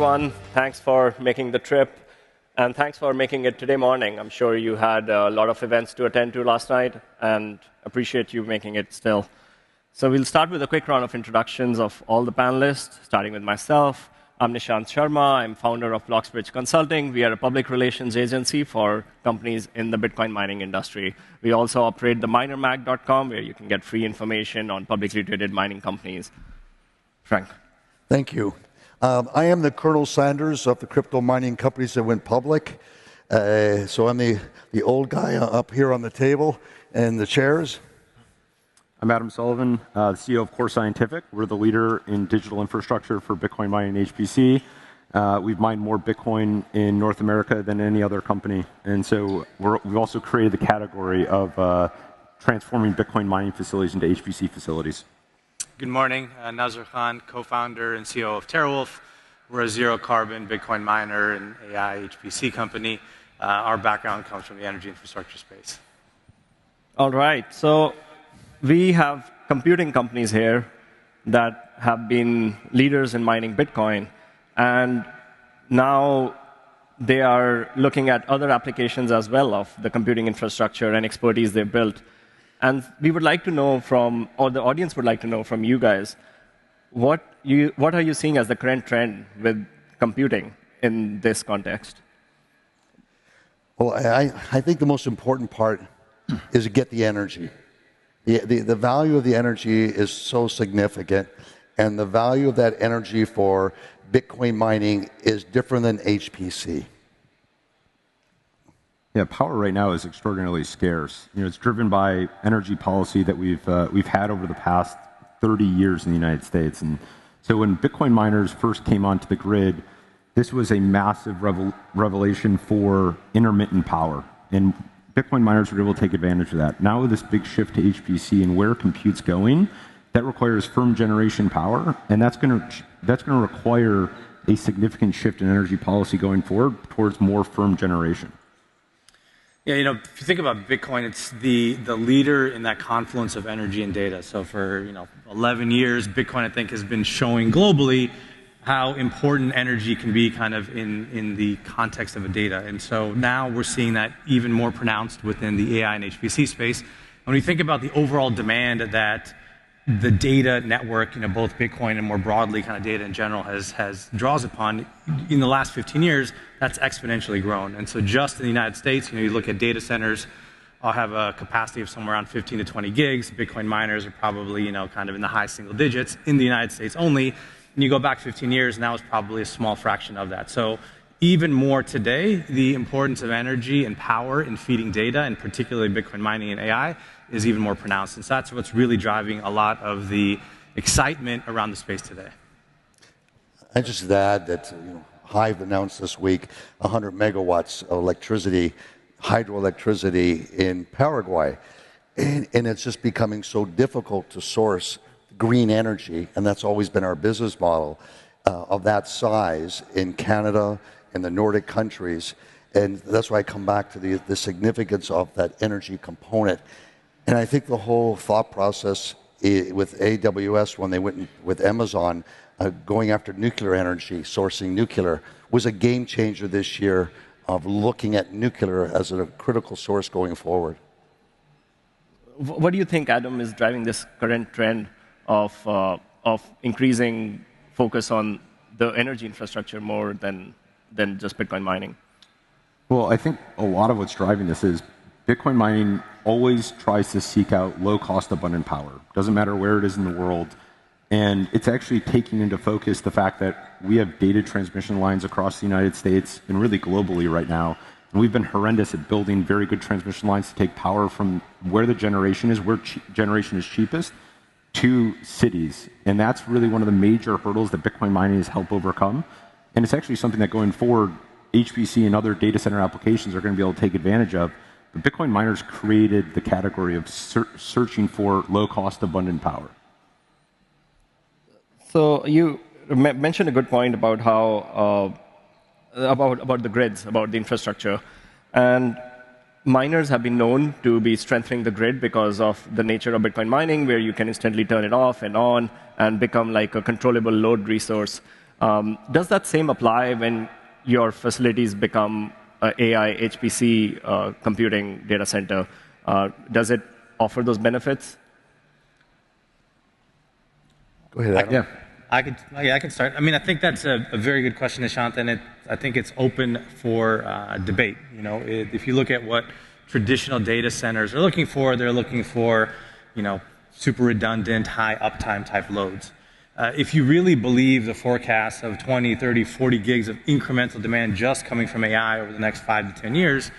everyone. Thanks for making the trip, and thanks for making it today morning. I'm sure you had a lot of events to attend to last night, and appreciate you making it still. So we'll start with a quick round of introductions of all the panelists, starting with myself. I'm Nishant Sharma. I'm founder of BlocksBridge Consulting. We are a public relations agency for companies in the Bitcoin mining industry. We also operate the minermag.com, where you can get free information on publicly traded mining companies. Frank. Thank you. I am the Colonel Sanders of the crypto mining companies that went public. So I'm the old guy up here on the table and the chairs. I'm Adam Sullivan, the CEO of Core Scientific. We're the leader in digital infrastructure for Bitcoin mining and HPC. We've mined more Bitcoin in North America than any other company. And so we've also created the category of transforming Bitcoin mining facilities into HPC facilities. Good morning. Nazar, co-founder and CEO of Terawulf. We're a zero-carbon Bitcoin miner and AI HPC company. Our background comes from the energy infrastructure space. All right. So we have computing companies here that have been leaders in mining Bitcoin, and now they are looking at other applications as well of the computing infrastructure and expertise they've built. And we would like to know from, or the audience would like to know from you guys, what are you seeing as the current trend with computing in this context? Well, I think the most important part is to get the energy. The value of the energy is so significant, and the value of that energy for Bitcoin mining is different than HPC. Yeah, power right now is extraordinarily scarce. It's driven by energy policy that we've had over the past 30 years in the United States. And so when Bitcoin miners first came onto the grid, this was a massive revelation for intermittent power. And Bitcoin miners were able to take advantage of that. Now with this big shift to HPC and where compute's going, that requires firm generation power, and that's going to require a significant shift in energy policy going forward towards more firm generation. Yeah, if you think about Bitcoin, it's the leader in that confluence of energy and data. So for 11 years, Bitcoin, I think, has been showing globally how important energy can be kind of in the context of a data. And so now we're seeing that even more pronounced within the AI and HPC space. When you think about the overall demand that the data network, both Bitcoin and more broadly kind of data in general draws upon, in the last 15 years, that's exponentially grown. And so just in the United States, you look at data centers, I'll have a capacity of somewhere around 15 to 20 gigs. Bitcoin miners are probably, kind of in the high single digits in the United States only. And you go back 15 years, now it's probably a small fraction of that. So even more today, the importance of energy and power in feeding data, and particularly Bitcoin mining and AI, is even more pronounced. And so that's what's really driving a lot of the excitement around the space today. I just add that Hive announced this week 100 megawatts of electricity, hydroelectricity in Paraguay. And it's just becoming so difficult to source green energy, and that's always been our business model of that size in Canada, in the Nordic countries. And that's why I come back to the significance of that energy component. And I think the whole thought process with AWS, when they went with Amazon, going after nuclear energy, sourcing nuclear, was a game changer this year of looking at nuclear as a critical source going forward. What do you think, Adam, is driving this current trend of increasing focus on the energy infrastructure more than just Bitcoin mining? Well, I think a lot of what's driving this is Bitcoin mining always tries to seek out low-cost, abundant power. Doesn't matter where it is in the world. And it's actually taking into focus the fact that we have data transmission lines across the United States and really globally right now. And we've been horrendous at building very good transmission lines to take power from where the generation is, where generation is cheapest, to cities. And that's really one of the major hurdles that Bitcoin mining has helped overcome. And it's actually something that going forward, HPC and other data center applications are going to be able to take advantage of. But Bitcoin miners created the category of searching for low-cost, abundant power. So you mentioned a good point about how about the grids, about the infrastructure, and miners have been known to be strengthening the grid because of the nature of Bitcoin mining, where you can instantly turn it off and on and become like a controllable load resource. Does that same apply when your facilities become AI, HPC computing data center? Does it offer those benefits? Go ahead, Adam. Yeah. I can start. I mean, I think that's a very good question, Nishant, and I think it's open for debate. You know, if you look at what traditional data centers are looking for, they're looking for, you know, super redundant, high uptime type loads. If you really believe the forecast of 20, 30, 40 gigs of incremental demand just coming from AI over the next 5 to 10 years,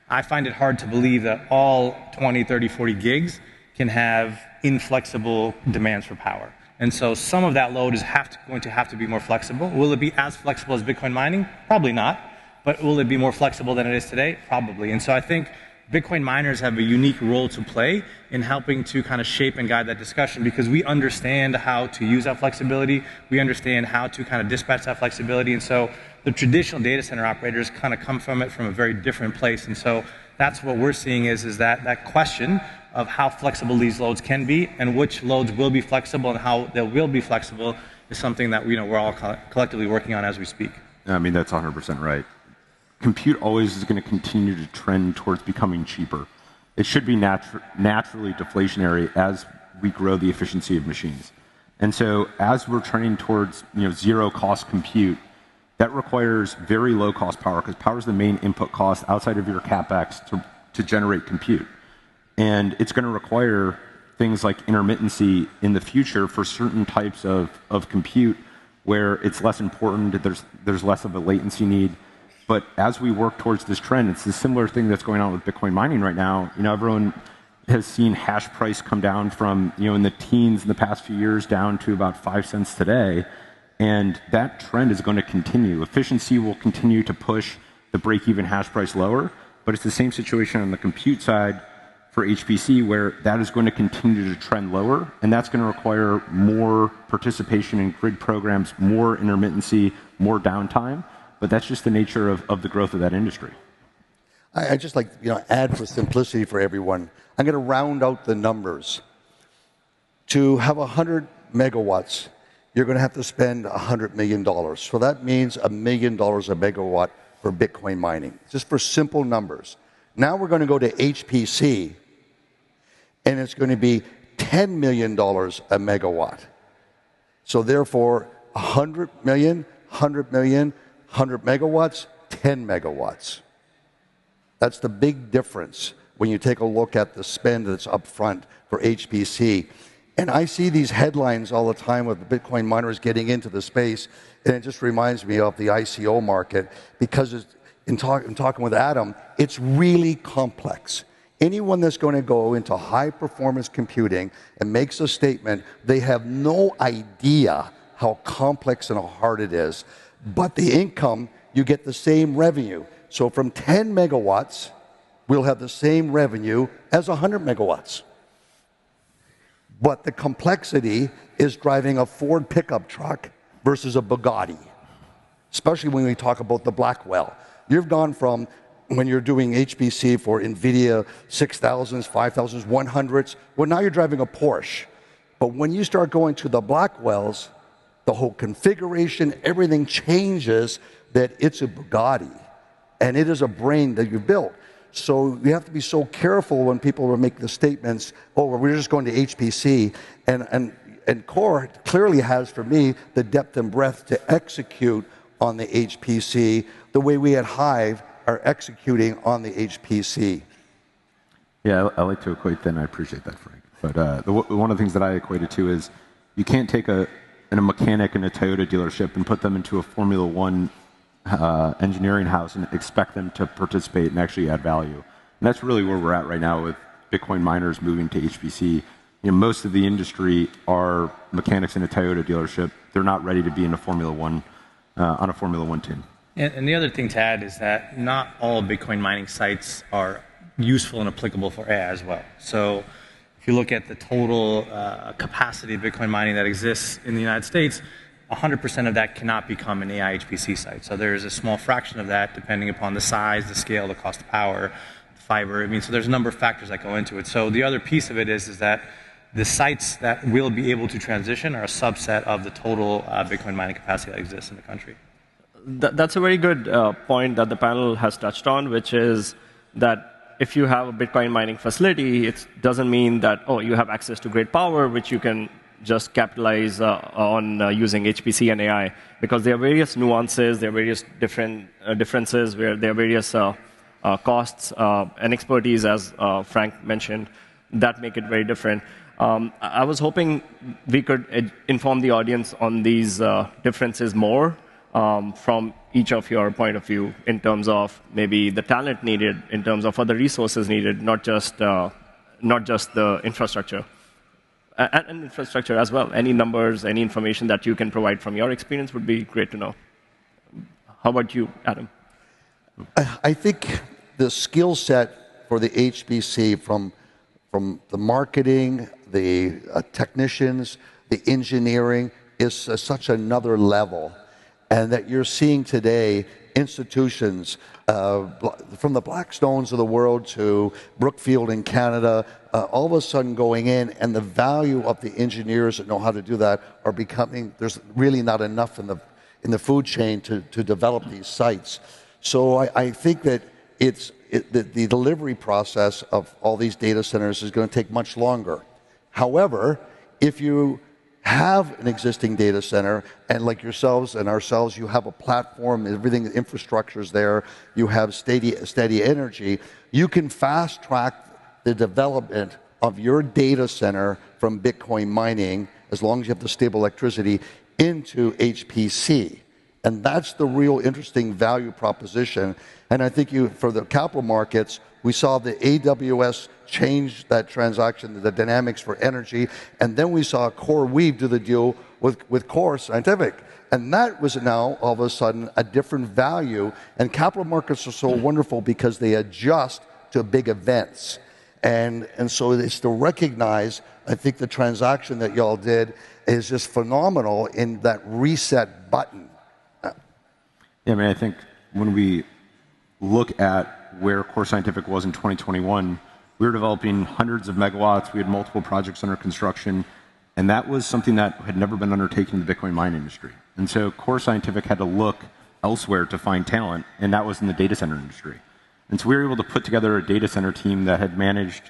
I find it hard to believe that all 20, 30, 40 gigs can have inflexible demands for power. And so some of that load is going to have to be more flexible. Will it be as flexible as Bitcoin mining? Probably not. But will it be more flexible than it is today? Probably. And so I think Bitcoin miners have a unique role to play in helping to kind of shape and guide that discussion, because we understand how to use that flexibility. We understand how to kind of dispatch that flexibility. And so the traditional data center operators kind of come from it from a very different place. And so that's what we're seeing is that question of how flexible these loads can be and which loads will be flexible and how they will be flexible is something that we're all collectively working on as we speak. I mean, that's 100% right. Compute always is going to continue to trend towards becoming cheaper. It should be naturally deflationary as we grow the efficiency of machines. And so as we're trending towards zero cost compute, that requires very low cost power, because power is the main input cost outside of your CapEx to generate compute. And it's going to require things like intermittency in the future for certain types of compute where it's less important, there's less of a latency need. But as we work towards this trend, it's a similar thing that's going on with Bitcoin mining right now. Everyone has seen hash price come down from in the teens in the past few years down to about 5 cents today. And that trend is going to continue. Efficiency will continue to push the break-even hash price lower, but it's the same situation on the compute side for HPC, where that is going to continue to trend lower, and that's going to require more participation in grid programs, more intermittency, more downtime, but that's just the nature of the growth of that industry. I just like add for simplicity for everyone. I'm going to round out the numbers. To have 100 megawatts, you're going to have to spend $100 million. So that means $1 million a megawatt for Bitcoin mining, just for simple numbers. Now we're going to go to HPC, and it's going to be $10 million a megawatt. So therefore, 100 million, 100 million, 100 megawatts, 10 megawatts. That's the big difference when you take a look at the spend that's up front for HPC. And I see these headlines all the time with the Bitcoin miners getting into the space, and it just reminds me of the ICO market, because in talking with Adam, it's really complex. Anyone that's going to go into high-performance computing and makes a statement, they have no idea how complex and how hard it is. But the income, you get the same revenue. So from 10 megawatts, we'll have the same revenue as 100 megawatts. But the complexity is driving a Ford pickup truck versus a Bugatti, especially when we talk about the Blackwell. You've gone from, when you're doing HPC for NVIDIA 6000s, 5000s, 100s, well, now you're driving a Porsche. But when you start going to the Blackwells, the whole configuration, everything changes, that it's a Bugatti. And it is a brain that you built. So you have to be so careful when people make the statements, oh, well, we're just going to HPC. And Core clearly has, for me, the depth and breadth to execute on the HPC the way we at Hive are executing on the HPC. Yeah, I like to equate that, and I appreciate that, Frank. But one of the things that I equate it to is you can't take a mechanic in a Toyota dealership and put them into a Formula One engineering house and expect them to participate and actually add value. And that's really where we're at right now with Bitcoin miners moving to HPC. Most of the industry are mechanics in a Toyota dealership. They're not ready to be in a Formula One on a Formula One team. And the other thing to add is that not all Bitcoin mining sites are useful and applicable for AI as well. So if you look at the total capacity of Bitcoin mining that exists in the United States, 100% of that cannot become an AI HPC site. So there is a small fraction of that, depending upon the size, the scale, the cost of power, fiber. I mean, so there's a number of factors that go into it. So the other piece of it is that the sites that will be able to transition are a subset of the total Bitcoin mining capacity that exists in the country. That's a very good point that the panel has touched on, which is that if you have a Bitcoin mining facility, it doesn't mean that, oh, you have access to great power, which you can just capitalize on using HPC and AI, because there are various nuances, there are various differences, where there are various costs and expertise, as Frank mentioned, that make it very different. I was hoping we could inform the audience on these differences more from each of your point of view, in terms of maybe the talent needed, in terms of other resources needed, not just the infrastructure. And infrastructure as well. Any numbers, any information that you can provide from your experience would be great to know. How about you, Adam? I think the skill set for the HPC, from the marketing, the technicians, the engineering, is such another level. And that you're seeing today institutions, from the Blackstones of the world to Brookfield in Canada, all of a sudden going in, and the value of the engineers that know how to do that are becoming, there's really not enough in the food chain to develop these sites. So I think that the delivery process of all these data centers is going to take much longer. However, if you have an existing data center, and like yourselves and ourselves, you have a platform, everything, the infrastructure is there, you have steady energy, you can fast track the development of your data center from Bitcoin mining, as long as you have the stable electricity, into HPC. And that's the real interesting value proposition. And I think for the capital markets, we saw the AWS change that transaction, the dynamics for energy, and then we saw CoreWeave do the deal with Core Scientific. And that was now, all of a sudden, a different value. And capital markets are so wonderful because they adjust to big events. And so it's to recognize, I think the transaction that y'all did is just phenomenal in that reset button. Yeah, I mean, I think when we look at where Core Scientific was in 2021, we were developing hundreds of megawatts. We had multiple projects under construction, and that was something that had never been undertaken in the Bitcoin mining industry. And so Core Scientific had to look elsewhere to find talent, and that was in the data center industry. And so we were able to put together a data center team that had managed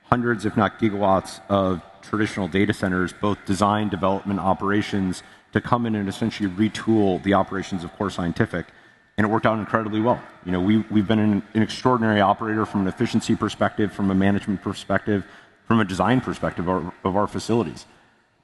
hundreds, if not gigawatts, of traditional data centers, both design, development, operations, to come in and essentially retool the operations of Core Scientific. And it worked out incredibly well. You know, we've been an extraordinary operator from an efficiency perspective, from a management perspective, from a design perspective of our facilities.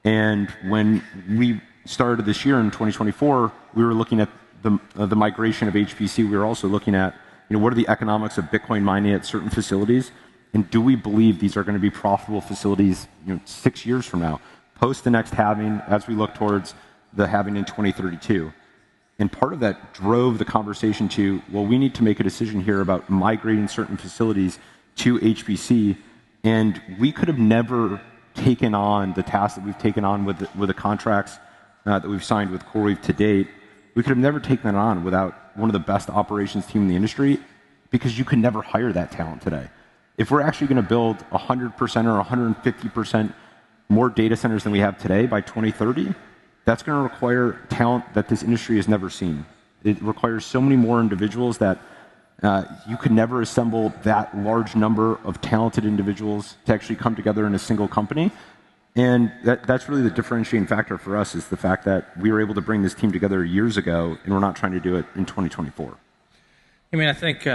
And when we started this year in 2024, we were looking at the migration of HPC. We were also looking at, you know, what are the economics of Bitcoin mining at certain facilities, and do we believe these are going to be profitable facilities, you know, 6 years from now, post the next halving, as we look towards the halving in 2032. And part of that drove the conversation to, well, we need to make a decision here about migrating certain facilities to HPC. And we could have never taken on the tasks that we've taken on with the contracts that we've signed with CoreWeave to date. We could have never taken that on without one of the best operations team in the industry, because you could never hire that talent today. If we're actually going to build 100% or 150% more data centers than we have today by 2030, that's going to require talent that this industry has never seen. It requires so many more individuals that you could never assemble that large number of talented individuals to actually come together in a single company. And that's really the differentiating factor for us, is the fact that we were able to bring this team together years ago, and we're not trying to do it in 2024. I mean, I think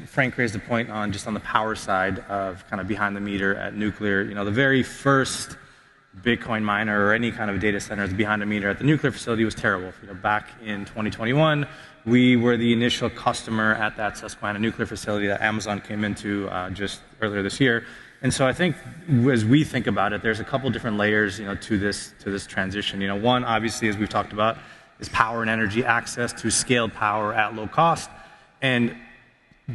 Frank raised a point on just on the power side of kind of behind the meter at nuclear. You know, the very first Bitcoin miner or any kind of data center behind a meter at the nuclear facility was Terawulf. You know, back in 2021, we were the initial customer at that Susquehanna nuclear facility that Amazon came into just earlier this year. And so I think as we think about it, there's a couple different layers, you know, to this transition. You know, one, obviously, as we've talked about, is power and energy access to scaled power at low cost. And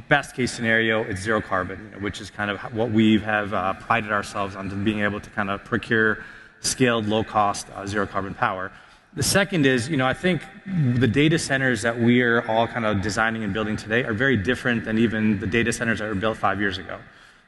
best case scenario, it's zero carbon, you know, which is kind of what we have prided ourselves on, to being able to kind of procure scaled, low-cost, zero carbon power. The second is, you know, I think the data centers that we are all kind of designing and building today are very different than even the data centers that were built 5 years ago.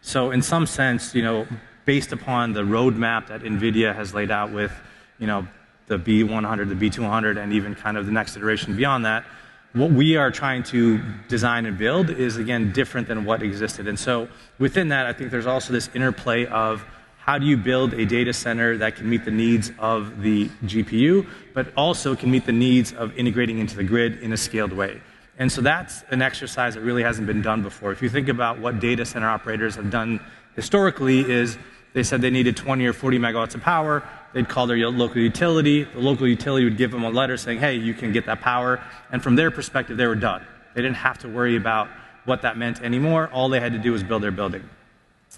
So in some sense, you know, based upon the roadmap that NVIDIA has laid out with, the B100, the B200, and even kind of the next iteration beyond that, what we are trying to design and build is, again, different than what existed. And so within that, I think there's also this interplay of how do you build a data center that can meet the needs of the GPU, but also can meet the needs of integrating into the grid in a scaled way. And so that's an exercise that really hasn't been done before. If you think about what data center operators have done historically is they said they needed 20 or 40 megawatts of power. They'd call their local utility. The local utility would give them a letter saying, hey, you can get that power. And from their perspective, they were done. They didn't have to worry about what that meant anymore. All they had to do was build their building.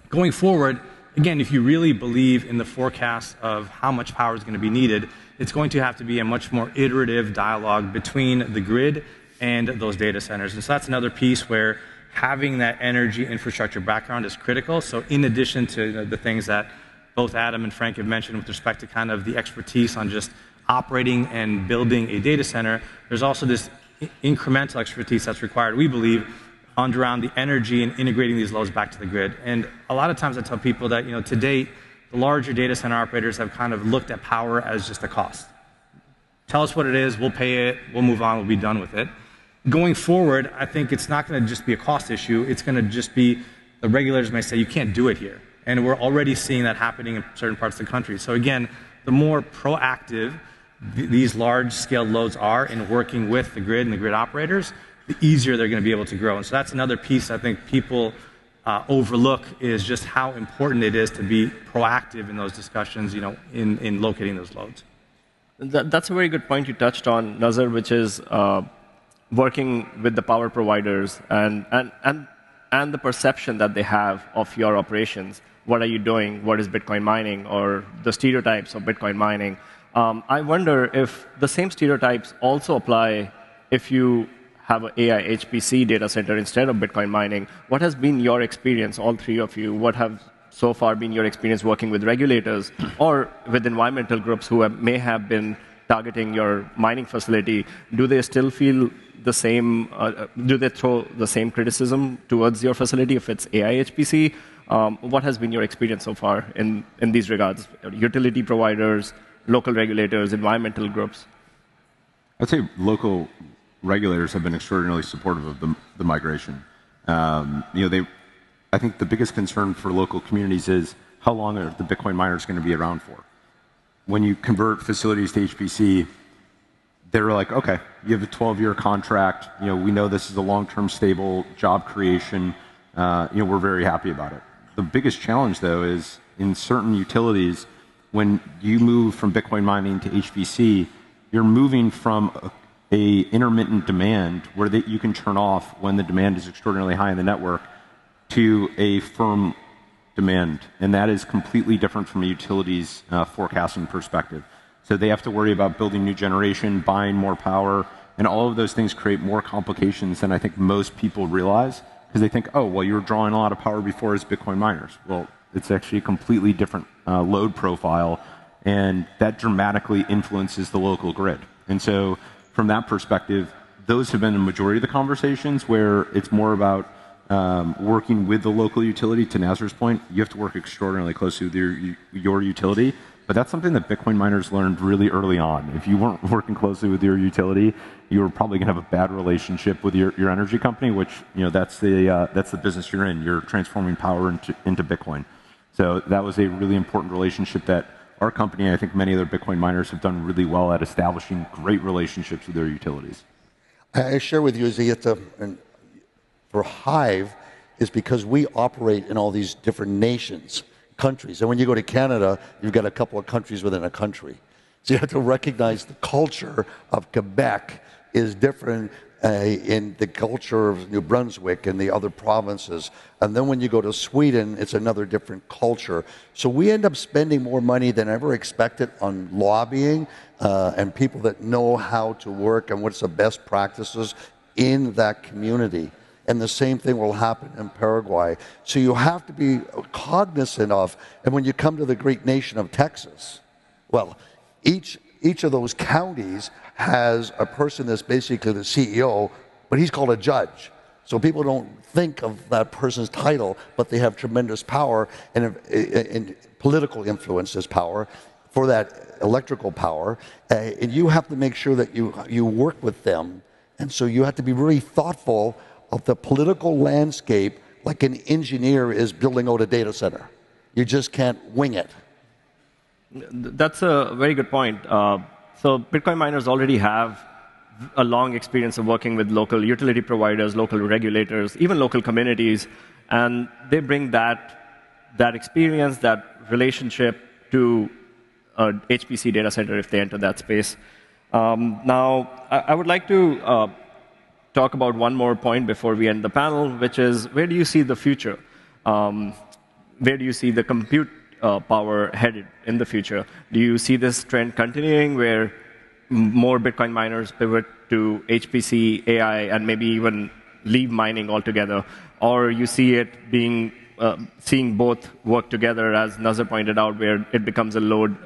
Going forward, again, if you really believe in the forecast of how much power is going to be needed, it's going to have to be a much more iterative dialogue between the grid and those data centers. And so that's another piece where having that energy infrastructure background is critical. So in addition to the things that both Adam and Frank have mentioned with respect to kind of the expertise on just operating and building a data center, there's also this incremental expertise that's required, we believe, around the energy and integrating these loads back to the grid. And a lot of times I tell people that, to date, the larger data center operators have kind of looked at power as just a cost. Tell us what it is, we'll pay it, we'll move on, we'll be done with it. Going forward, I think it's not going to just be a cost issue, it's going to just be the regulators may say, you can't do it here. And we're already seeing that happening in certain parts of the country. So again, the more proactive these large-scale loads are in working with the grid and the grid operators, the easier they're going to be able to grow. And so that's another piece I think people overlook is just how important it is to be proactive in those discussions, in locating those loads. That's a very good point you touched on, Nazar, which is working with the power providers and the perception that they have of your operations. What are you doing? What is Bitcoin mining? Or the stereotypes of Bitcoin mining. I wonder if the same stereotypes also apply if you have an AI HPC data center instead of Bitcoin mining. What has been your experience, all three of you? What have so far been your experience working with regulators or with environmental groups who may have been targeting your mining facility? Do they still feel the same? Do they throw the same criticism towards your facility if it's AI HPC? What has been your experience so far in these regards? Utility providers, local regulators, environmental groups? I'd say local regulators have been extraordinarily supportive of the migration. I think the biggest concern for local communities is how long are the Bitcoin miners going to be around for? When you convert facilities to HPC, they're like, okay, you have a 12-year contract. We know this is a long-term stable job creation. We're very happy about it. The biggest challenge, though, is in certain utilities, when you move from Bitcoin mining to HPC, you're moving from a intermittent demand where you can turn off when the demand is extraordinarily high in the network to a firm demand. And that is completely different from a utility's forecasting perspective. So they have to worry about building new generation, buying more power, and all of those things create more complications than I think most people realize, because they think, oh, well, you were drawing a lot of power before as Bitcoin miners. Well, it's actually a completely different load profile, and that dramatically influences the local grid. And so from that perspective, those have been the majority of the conversations where it's more about working with the local utility. To Nazar's point, you have to work extraordinarily closely with your utility, but that's something that Bitcoin miners learned really early on. If you weren't working closely with your utility, you were probably going to have a bad relationship with your energy company, which that's the business you're in. You're transforming power into Bitcoin. So that was a really important relationship that our company, and I think many other Bitcoin miners, have done really well at establishing great relationships with their utilities. I share with you, and for Hive, is because we operate in all these different nations, countries. And when you go to Canada, you've got a couple of countries within a country. So you have to recognize the culture of Quebec is different in the culture of New Brunswick and the other provinces. And then when you go to Sweden, it's another different culture. So we end up spending more money than ever expected on lobbying and people that know how to work and what's the best practices in that community. And the same thing will happen in Paraguay. So you have to be cognizant of, and when you come to the great nation of Texas, well, each of those counties has a person that's basically the CEO, but he's called a judge. So people don't think of that person's title, but they have tremendous power and political influence as power for that electrical power. And you have to make sure that you work with them. And so you have to be really thoughtful of the political landscape like an engineer is building out a data center. You just can't wing it. That's a very good point. So Bitcoin miners already have a long experience of working with local utility providers, local regulators, even local communities, and they bring that experience, that relationship to a HPC data center if they enter that space. Now, I would like to talk about one more point before we end the panel, which is where do you see the future? Where do you see the compute power headed in the future? Do you see this trend continuing where more Bitcoin miners pivot to HPC, AI, and maybe even leave mining altogether? Or you see it being, seeing both work together, as Nazar pointed out, where it becomes a load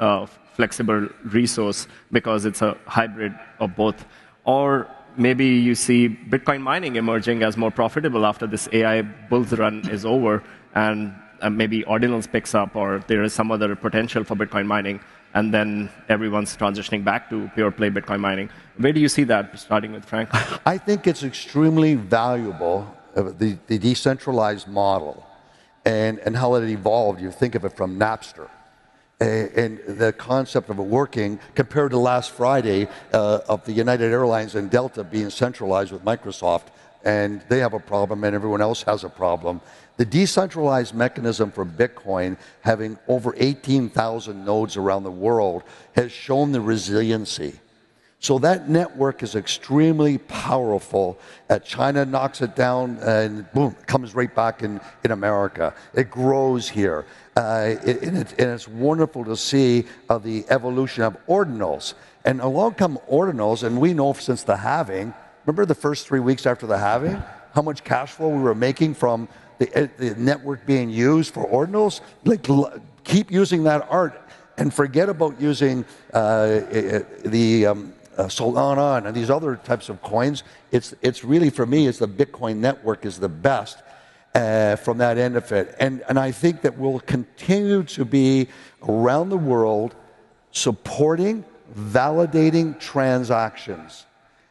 flexible resource because it's a hybrid of both? Or maybe you see Bitcoin mining emerging as more profitable after this AI bull run is over, and maybe ordinals picks up, or there is some other potential for Bitcoin mining, and then everyone's transitioning back to pure play Bitcoin mining. Where do you see that, starting with Frank? I think it's extremely valuable, the decentralized model, and how it evolved. You think of it from Napster. And the concept of it working compared to last Friday of the United Airlines and Delta being centralized with Microsoft, and they have a problem and everyone else has a problem. The decentralized mechanism for Bitcoin, having over 18,000 nodes around the world, has shown the resiliency. So that network is extremely powerful. China knocks it down and boom, it comes right back in America. It grows here. And it's wonderful to see the evolution of ordinals. And along come ordinals, and we know since the halving, remember the first 3 weeks after the halving, how much cash flow we were making from the network being used for ordinals? Like, keep using that art and forget about using Solana and these other types of coins. It's really, for me, it's the Bitcoin network is the best from that end of it. And I think that we'll continue to be around the world supporting, validating transactions.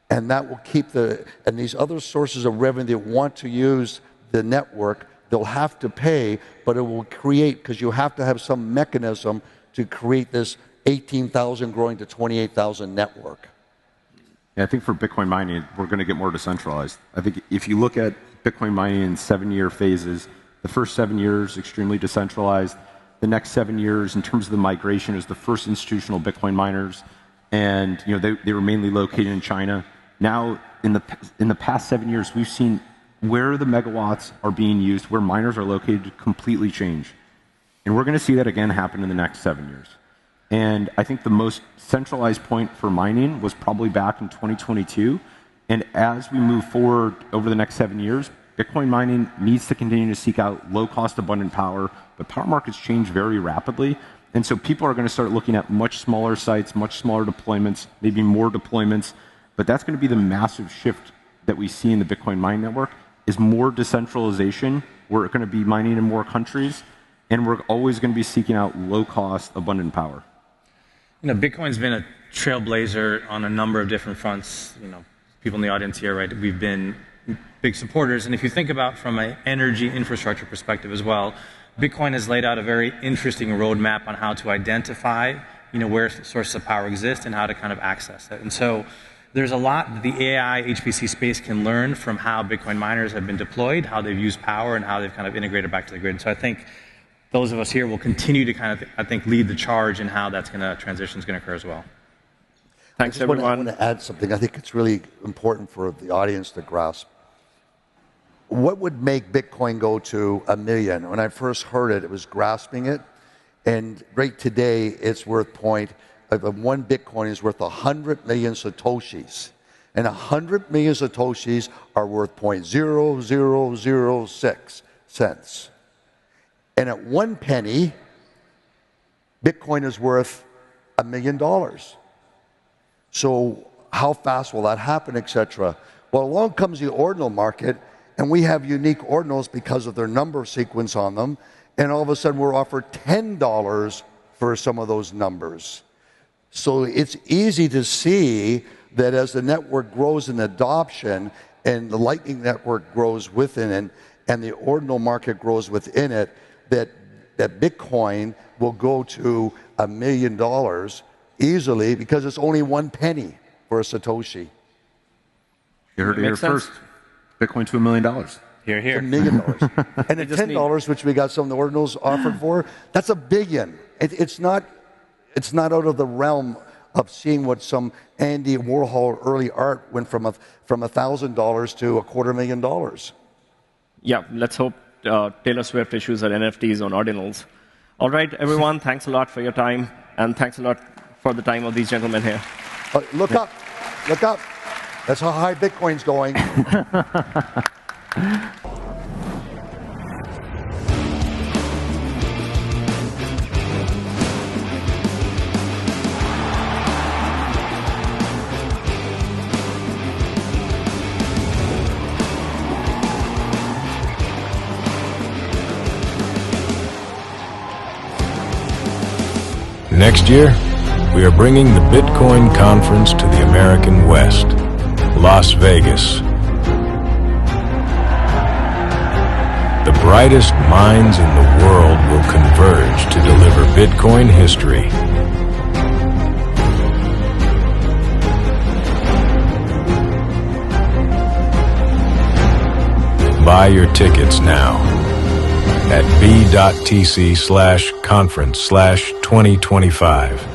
And that will keep and these other sources of revenue that want to use the network, they'll have to pay, but it will create, because you have to have some mechanism to create this 18,000 growing to 28,000 network. Yeah, I think for Bitcoin mining, we're going to get more decentralized. I think if you look at Bitcoin mining in 7-year phases, the first 7 years, extremely decentralized. The next 7 years, in terms of the migration, is the first institutional Bitcoin miners. And they were mainly located in China. Now, in the past 7 years, we've seen where the megawatts are being used, where miners are located, completely change. And we're going to see that again happen in the next 7 years. And I think the most centralized point for mining was probably back in 2022. And as we move forward over the next 7 years, Bitcoin mining needs to continue to seek out low-cost, abundant power. But power markets change very rapidly. And so people are going to start looking at much smaller sites, much smaller deployments, maybe more deployments. But that's going to be the massive shift that we see in the Bitcoin mining network, is more decentralization. We're going to be mining in more countries, and we're always going to be seeking out low-cost, abundant power. Bitcoin's been a trailblazer on a number of different fronts. People in the audience here, right? We've been big supporters, and if you think about from an energy infrastructure perspective as well, Bitcoin has laid out a very interesting roadmap on how to identify, where sources of power exist and how to kind of access it. And so there's a lot that the AI HPC space can learn from how Bitcoin miners have been deployed, how they've used power, and how they've kind of integrated back to the grid. And so I think those of us here will continue to kind of, lead the charge in how that's transition is going to occur as well. Thanks, everyone. I want to add something. I think it's really important for the audience to grasp. What would make Bitcoin go to 1 million? When I first heard it, it was grasping it. And right today, it's worth one Bitcoin is worth 100 million Satoshis. And 100 million Satoshis are worth 0.0006 cents. And at 1 penny, Bitcoin is worth $1 million. So how fast will that happen, etc.? Well, along comes the ordinal market, and we have unique ordinals because of their number sequence on them, and all of a sudden we're offered $10 for some of those numbers. So it's easy to see that as the network grows in adoption and the Lightning Network grows within it and the ordinal market grows within it, that Bitcoin will go to $1 million easily because it's only 1 penny for a Satoshi. You heard it here first. Bitcoin to $1 million. Here, here. $1 million. And at $10, which we got some of the ordinals offered for, that's $1 billion. It's not out of the realm of seeing what some Andy Warhol early art went from $1,000 to $250,000. Yeah, let's hope Taylor Swift issues her NFTs on ordinals. All right, everyone, thanks a lot for your time, and thanks a lot for the time of these gentlemen here. Look up. Look up. That's how high Bitcoin's going. Next year, we are bringing the Bitcoin conference to the American West, Las Vegas. The brightest minds in the world will converge to deliver Bitcoin history. Buy your tickets now at b.tc/conference/2025.